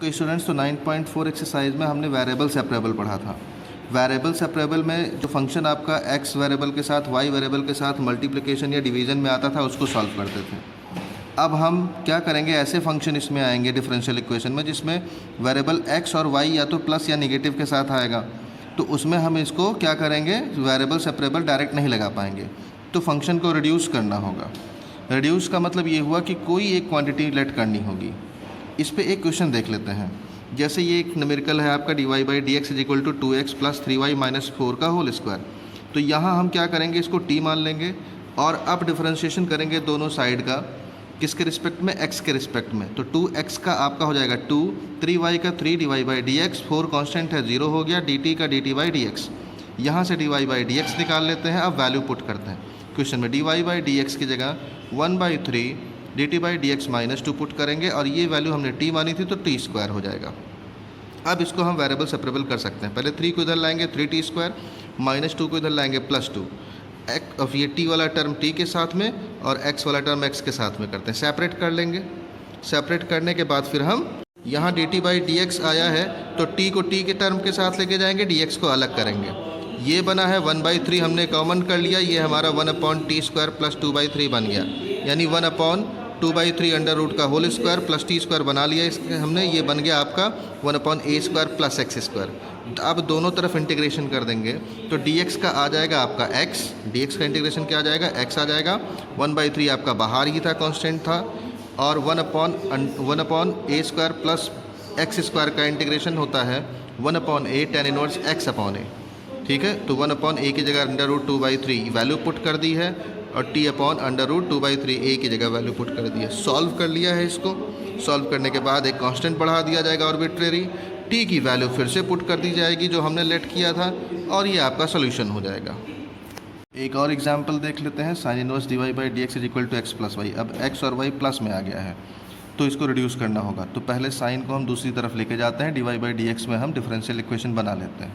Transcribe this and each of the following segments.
Okay students, तो 9.4 exercise में हमने वेरिएबल सेपरेबल पढ़ा था। वेरिएबल सेपरेबल में जो फंक्शन आपका एक्स वेरिएबल के साथ वाई वेरिएबल के साथ मल्टीप्लिकेशन या डिवीजन में आता था उसको सॉल्व करते थे। अब हम क्या करेंगे, ऐसे फंक्शन इसमें आएंगे डिफरेंशियल इक्वेशन में जिसमें वेरिएबल एक्स और वाई या तो प्लस या निगेटिव के साथ आएगा, तो उसमें हम इसको क्या करेंगे, वेरिएबल सेपरेबल डायरेक्ट नहीं लगा पाएंगे, तो फंक्शन को रिड्यूस करना होगा। रिड्यूस का मतलब ये हुआ कि कोई एक क्वांटिटी लेट करनी होगी। इस पे एक क्वेश्चन देख लेते हैं। जैसे ये एक न्यूमेरिकल है आपका dy/dx is equal to 2x + 3y - 4 का होल स्क्वायर। तो यहाँ हम क्या करेंगे, इसको t मान लेंगे और अब डिफरेंशिएशन करेंगे दोनों साइड का, किसके रिस्पेक्ट में, x के रिस्पेक्ट में। तो 2x का आपका हो जाएगा 2, 3y का 3 dy/dx, 4 कांस्टेंट है 0 हो गया, dt का dt/dx। यहाँ से dy/dx निकाल लेते हैं। अब वैल्यू पुट करते हैं क्वेश्चन में। dy/dx की जगह 1/3 dt/dx -2 पुट करेंगे और ये वैल्यू हमने t मानी थी तो t² हो जाएगा। अब इसको हम वेरिएबल सेपरेबल कर सकते हैं। पहले 3 को इधर लाएंगे 3t² -2 को इधर लाएंगे +2। अब ये t वाला टर्म t के साथ में और x वाला टर्म x के साथ में करते हैं, सेपरेट कर लेंगे। सेपरेट करने के बाद फिर हम यहाँ dt/dx आया है तो t को t के टर्म के साथ लेके जाएंगे, dx को अलग करेंगे। ये बना है 1/3, हमने कॉमन कर लिया, ये हमारा 1/t² + 2/3 बन गया, यानी 1/2/3 अंडर रूट का होल स्क्वायर प्लस t² बना लिया इसके हमने, ये बन गया आपका 1/a² + x²। अब दोनों तरफ इंटीग्रेशन कर देंगे तो dx का आ जाएगा आपका x, dx का इंटीग्रेशन क्या आ जाएगा, x आ जाएगा। 1/3 आपका बाहर ही था, कांस्टेंट था, और 1/a² + x² का इंटीग्रेशन होता है 1/a tan इनवर्स x/a। ठीक है, तो 1/a की जगह √2/3 वैल्यू पुट कर दी है और t/√2/3 a की जगह वैल्यू पुट कर दी है। सॉल्व कर लिया है इसको। सॉल्व करने के बाद एक कांस्टेंट बढ़ा दिया जाएगा आर्बिट्रेरी, t की वैल्यू फिर से पुट कर दी जाएगी जो हमने लेट किया था, और ये आपका सोल्यूशन हो जाएगा। एक और एग्जाम्पल देख लेते हैं। Sine inverse dy/dx is equal to x + y। अब x और y प्लस में आ गया है तो इसको रिड्यूस करना होगा। तो पहले साइन को हम दूसरी तरफ लेके जाते हैं, dy/dx में हम डिफरेंशियल इक्वेशन बना लेते हैं।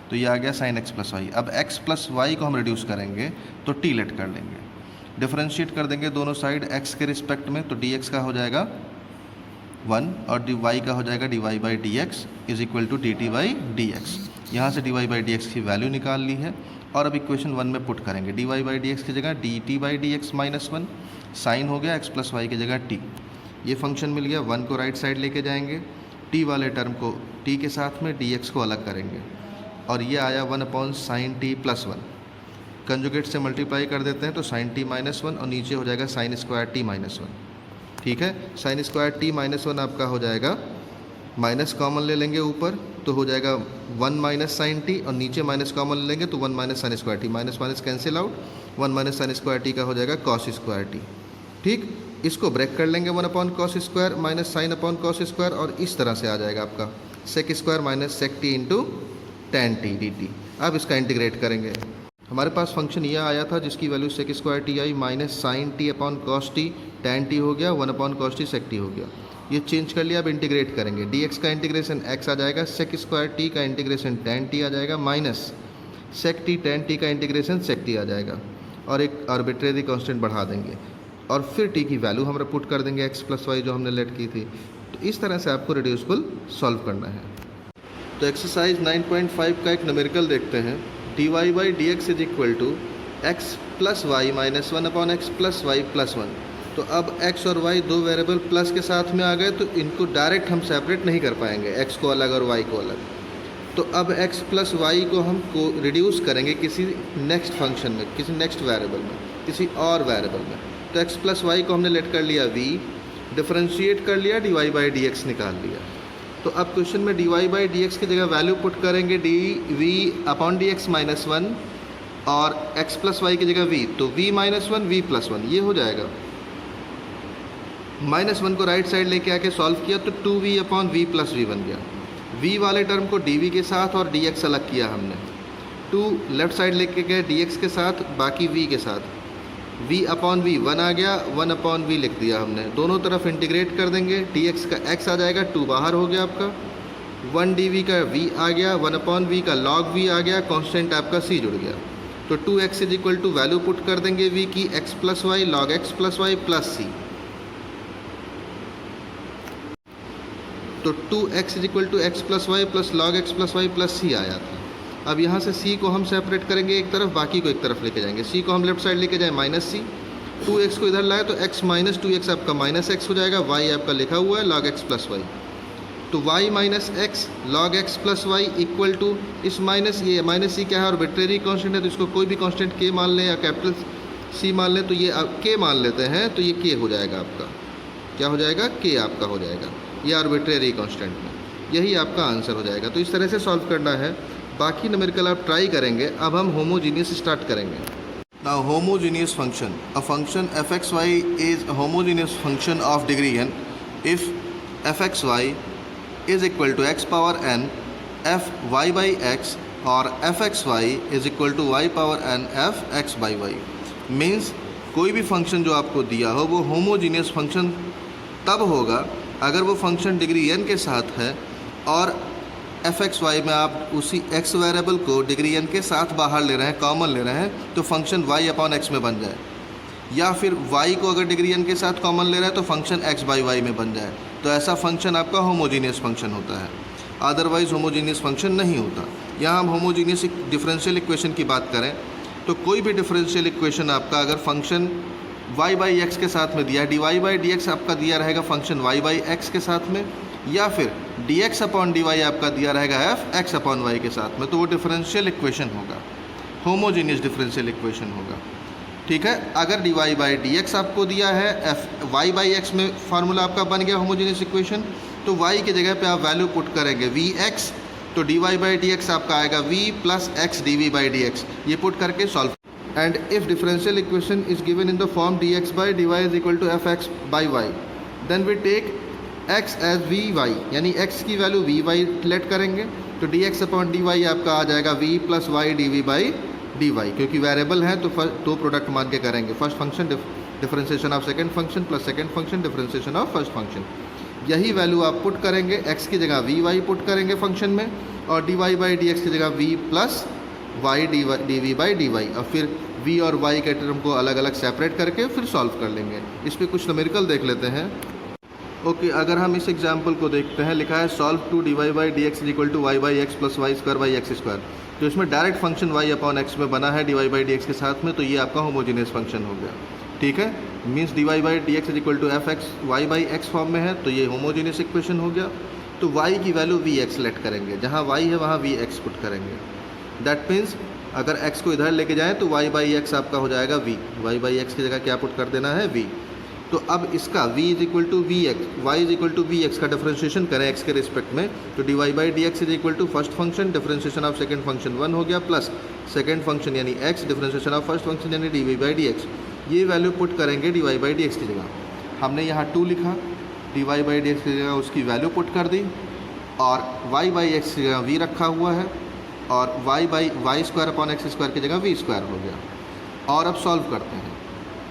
तो ये आ गया sin x + y। अब x + y को हम रिड्यूस करेंगे तो t लेट कर लेंगे, डिफरेंशिएट कर देंगे दोनों साइड x के रिस्पेक्ट में, तो dx का हो जाएगा 1 और y का हो जाएगा dy/dx is equal to dt/dx। यहाँ से dy/dx की वैल्यू निकाल ली है और अब इक्वेशन 1 में पुट करेंगे। dy/dx की जगह dt/dx -1, साइन हो गया x + y की जगह t। ये फंक्शन मिल गया, 1 को राइट साइड लेके जाएंगे, t वाले टर्म को t के साथ में, dx को अलग करेंगे, और ये आया 1/sin t + 1। कंजुगेट से मल्टीप्लाई कर देते हैं तो sin t -1 और नीचे हो जाएगा sin² t -1। ठीक है, sin² t -1 आपका हो जाएगा, माइनस कॉमन ले लेंगे ऊपर तो हो जाएगा 1 - sin t, और नीचे माइनस कॉमन ले लेंगे तो 1 - sin² t, minus minus cancel out, 1 - sin² t का हो जाएगा cos² t। ठीक, इसको ब्रेक कर लेंगे 1/cos² - sin/cos², और इस तरह से आ जाएगा आपका sec² - sec t × tan t dt। अब इसका इंटीग्रेट करेंगे। हमारे पास फंक्शन यह आया था जिसकी वैल्यू sec² t आई -sin t/cos t tan t हो गया, 1/cos t sec t हो गया। ये चेंज कर लिया, अब इंटीग्रेट करेंगे। dx का इंटीग्रेशन x आ जाएगा, sec² t का इंटीग्रेशन tan t आ जाएगा, minus sec t tan t का इंटीग्रेशन sec t आ जाएगा, और एक आर्बिट्रेरी कांस्टेंट बढ़ा देंगे और फिर t की वैल्यू हम पुट कर देंगे x + y जो हमने लेट की थी। तो इस तरह से आपको रिड्यूसिबल सॉल्व करना है। तो एक्सरसाइज 9.5 का एक न्यूमेरिकल देखते हैं। dy/dx is equal to x + y - 1/x + y + 1। तो अब x और y दो वेरिएबल प्लस के साथ में आ गए तो इनको डायरेक्ट हम सेपरेट नहीं कर पाएंगे, x को अलग और y को अलग। तो अब x + y को हम रिड्यूस करेंगे किसी नेक्स्ट फंक्शन में, किसी नेक्स्ट वेरिएबल में, किसी और वेरिएबल में। तो x + y को हमने लेट कर लिया v, डिफरेंशिएट कर लिया, dy/dx निकाल लिया। तो अब क्वेश्चन में dy/dx की जगह वैल्यू पुट करेंगे dv/dx -1 और x + y की जगह v, तो v -1 v + 1 ये हो जाएगा। -1 को राइट साइड लेके आके सॉल्व किया तो 2v/v + v बन गया। v वाले टर्म को dv के साथ और dx अलग किया हमने, 2 लेफ्ट साइड लेके गए dx के साथ, बाकी v के साथ, v/v 1 आ गया, 1/v लिख दिया हमने। दोनों तरफ इंटीग्रेट कर देंगे, dx का x आ जाएगा, 2 बाहर हो गया आपका, 1 dv का v आ गया, 1/v का log v आ गया, कांस्टेंट आपका c जुड़ गया। तो 2x is equal to value put कर देंगे v की x + y log x + y + c। तो 2x is equal to x plus y plus log x plus y plus c आया था। अब यहाँ से c को हम सेपरेट करेंगे एक तरफ, बाकी को एक तरफ लेके जाएंगे। c को हम लेफ्ट साइड लेके जाए माइनस सी, 2x को इधर लाए तो x माइनस 2x आपका माइनस x हो जाएगा, y आपका लिखा हुआ है log x प्लस वाई। तो y minus x log x plus y equal to इस माइनस ये माइनस सी क्या है, आर्बिट्रेरी कांस्टेंट है तो इसको कोई भी कांस्टेंट k मान लें या कैपिटल C मान लें, तो ये k मान लेते हैं तो ये k हो जाएगा आपका, क्या हो जाएगा, k आपका हो जाएगा, ये आर्बिट्रेरी कांस्टेंट में, यही आपका आंसर हो जाएगा। तो इस तरह से सॉल्व करना है, बाकी न्यूमेरिकल आप ट्राई करेंगे। अब हम होमोजीनियस स्टार्ट करेंगे। Now homogeneous function, a function fxy is a homogeneous function of degree n if fxy is equal to x power n f y by x और fxy is equal to y power n f x by y। Means कोई भी function जो आपको दिया हो वो homogeneous function तब होगा अगर वो फंक्शन डिग्री n के साथ है और fxy में आप उसी x वेरिएबल को डिग्री n के साथ बाहर ले रहे हैं, कॉमन ले रहे हैं, तो फंक्शन y अपॉन x में बन जाए, या फिर y को अगर डिग्री n के साथ कॉमन ले रहे हैं तो फंक्शन x बाई y में बन जाए, तो ऐसा फंक्शन आपका होमोजीनियस फंक्शन होता है। अदरवाइज होमोजीनियस फंक्शन नहीं होता। यहाँ हम होमोजीनियस डिफरेंशियल इक्वेशन की बात करें तो कोई भी डिफरेंशियल इक्वेशन आपका अगर फंक्शन y बाई एक्स के साथ में दिया है, d y by d x आपका दिया रहेगा फंक्शन y बाई एक्स के साथ में, या फिर d x upon d y आपका दिया रहेगा एफ एक्स अपॉन वाई के साथ में, तो वो डिफरेंशियल इक्वेशन होगा, होमोजीनियस डिफरेंशियल इक्वेशन होगा। ठीक है, अगर d y by d x आपको दिया है, एफ वाई बाई एक्स में फार्मूला आपका बन गया होमोजीनियस इक्वेशन, तो y की जगह पे आप वैल्यू पुट करेंगे वी एक्स, तो d y by d x आपका आएगा v plus x d v by d x, ये पुट करके solve. And if differential equation is given in the form d x by d y is equal to f x by y, then we take x as v y, यानी x की value v y let करेंगे, तो d x upon d y आपका आ जाएगा v plus y d v by d y, क्योंकि variable है तो दो प्रोडक्ट मान के करेंगे, first function differentiation of second function plus second function differentiation of first function. यही वैल्यू आप पुट करेंगे, x की जगह वी वाई पुट करेंगे फंक्शन में, और d y by d x की जगह v plus y d v by d y, और फिर v और y के टर्म को अलग अलग सेपरेट करके फिर सॉल्व कर लेंगे। इस पर कुछ न्यूमेरिकल देख लेते हैं। ओके, अगर हम इस एग्जाम्पल को देखते हैं, लिखा है solve to d y by d x is equal to y by x plus y square by x square, तो इसमें direct function y upon x में बना है d y by d x के साथ में, तो ये आपका होमोजीनियस फंक्शन हो गया। ठीक है, means d y by d x is equal to f x y by x form में है, तो ये होमोजीनियस इक्वेशन हो गया। तो y की वैल्यू वी एक्स लेट करेंगे, जहाँ y है वहाँ वी एक्स पुट करेंगे। दैट मीन्स अगर x को इधर लेके जाएँ तो y बाई एक्स आपका हो जाएगा v, y बाई एक्स की जगह क्या पुट कर देना है v। तो अब इसका v is equal to v x, y is equal to v x का डिफरेंशिएशन करें x के रिस्पेक्ट में, तो d y by d x is equal to first function differentiation of second function 1 हो गया, प्लस सेकंड फंक्शन यानी x differentiation of first function यानी d y by d x, ये वैल्यू पुट करेंगे d y by d x की जगह। हमने यहाँ 2 लिखा, D y by d x की जगह उसकी वैल्यू पुट कर दी, और y बाई एक्स की जगह v रखा हुआ है, और y by y square upon x square की जगह v स्क्वायर हो गया। और अब सॉल्व करते हैं,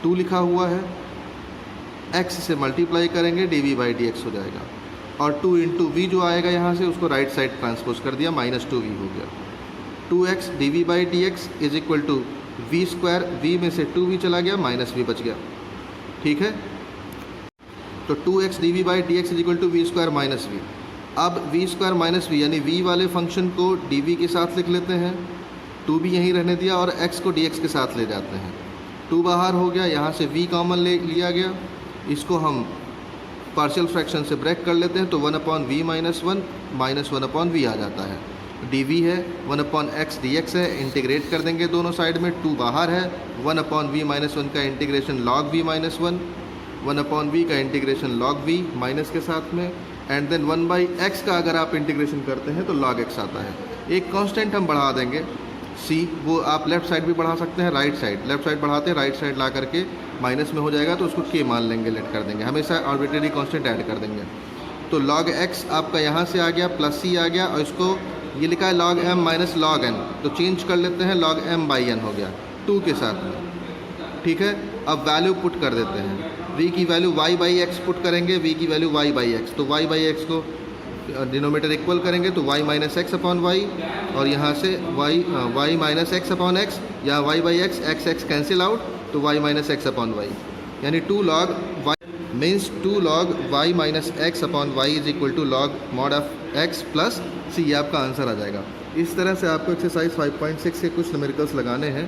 2 लिखा हुआ है, x से मल्टीप्लाई करेंगे d v by d x हो जाएगा, और 2 इंटू वी जो आएगा यहाँ से उसको राइट साइड ट्रांसपोज कर दिया, माइनस 2v हो गया। 2x d v by d x is equal to v square, v में से 2v चला गया, माइनस v बच गया। ठीक है, तो 2x d v by d x is equal to v square minus v. अब वी स्क्वायर माइनस वी यानी v वाले फंक्शन को डी वी के साथ लिख लेते हैं, 2 भी यहीं रहने दिया, और x को डी एक्स के साथ ले जाते हैं, 2 बाहर हो गया, यहाँ से v कॉमन लिया गया, इसको हम पार्शियल फ्रैक्शन से ब्रेक कर लेते हैं, तो 1 upon v minus 1 minus 1 upon v आ जाता है, डी वी है 1 अपॉन एक्स डी एक्स है, इंटीग्रेट कर देंगे दोनों साइड में, 2 बाहर है, 1 अपॉन वी माइनस 1 का integration log v minus 1 upon v का इंटीग्रेशन लॉग वी माइनस के साथ में, एंड देन 1 बाई एक्स का अगर आप इंटीग्रेशन करते हैं तो लॉग एक्स आता है। एक कांस्टेंट हम बढ़ा देंगे c, वो आप लेफ्ट साइड भी बढ़ा सकते हैं, राइट साइड, लेफ्ट साइड बढ़ाते हैं, राइट साइड ला करके माइनस में हो जाएगा तो उसको k मान लेंगे, लेट कर देंगे, हमेशा आर्बिट्रेरी कांस्टेंट ऐड कर देंगे। तो log x आपका यहाँ से आ गया, प्लस c आ गया, और इसको ये लिखा है log m minus log n, तो चेंज कर लेते हैं, log m बाई n हो गया 2 के साथ में। ठीक है, अब वैल्यू पुट कर देते हैं, v की value y by x put करेंगे, v की वैल्यू y बाई एक्स, तो y बाई एक्स को डिनोमीटर इक्वल करेंगे तो y minus x upon y, और यहाँ से y minus x upon x, या y by x, x x cancel out, तो y minus x upon y, यानी 2 log y। Means 2 log y minus x upon y is equal to log mod of x plus सी, ये आपका answer आ जाएगा। इस तरह से आपको एक्सरसाइज 5.6 के कुछ न्यूमेरिकल्स लगाने हैं।